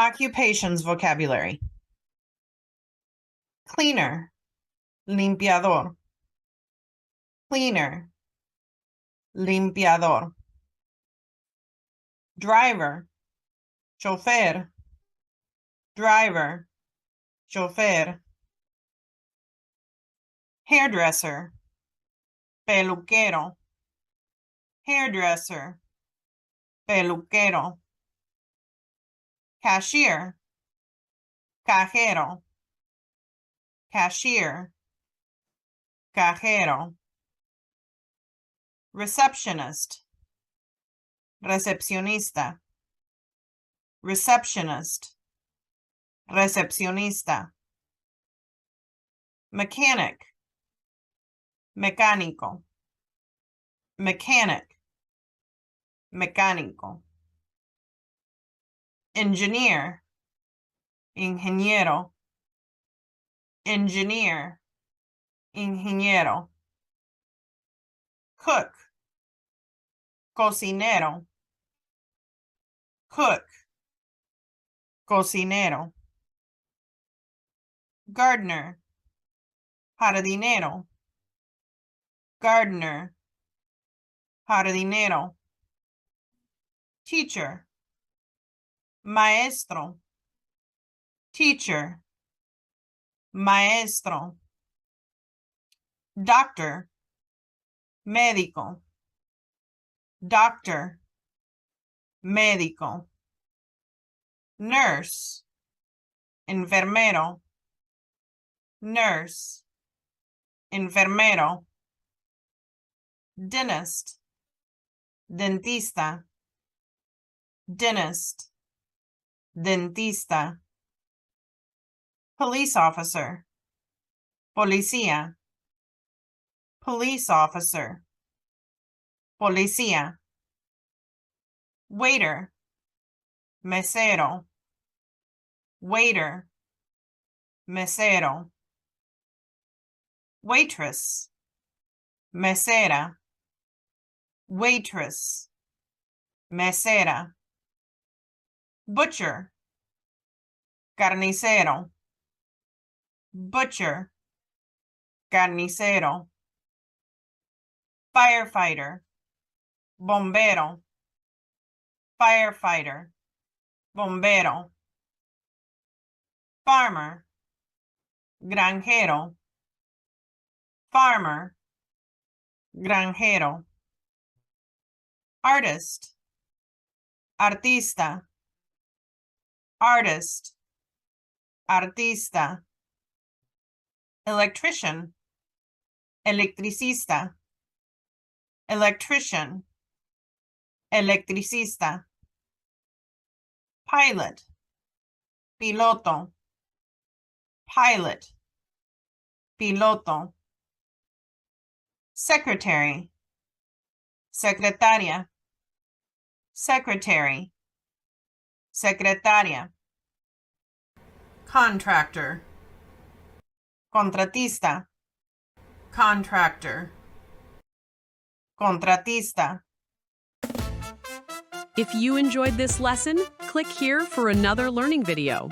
Occupations vocabulary. Cleaner, limpiador. Cleaner, limpiador. Driver, chofer. Driver, chofer. Hairdresser, peluquero. Hairdresser, peluquero. Cashier, cajero. Cashier, cajero. Receptionist, recepcionista. Receptionist, recepcionista. Mechanic, mecánico. Mechanic, mecánico. Engineer, ingeniero. Engineer, ingeniero. Cook, cocinero. Cook, cocinero. Gardener, jardinero. Gardener, jardinero. Teacher, maestro. Teacher, maestro. Doctor, médico. Doctor, médico. Nurse, enfermero. Nurse, enfermero. Dentist, dentista. Dentist, dentista. Police officer, policía. Police officer, policía. Waiter, mesero. Waiter, mesero. Waitress, mesera. Waitress, mesera. Butcher, carnicero. Butcher, carnicero. Firefighter, bombero. Firefighter, bombero. Farmer, granjero. Farmer, granjero. Artist, artista. Artist, artista. Electrician, electricista. Electrician, electricista. Pilot, piloto. Pilot, piloto. Secretary, secretaria. Secretary, secretaria. Contractor, contratista. Contractor, contratista. If you enjoyed this lesson, click here for another learning video.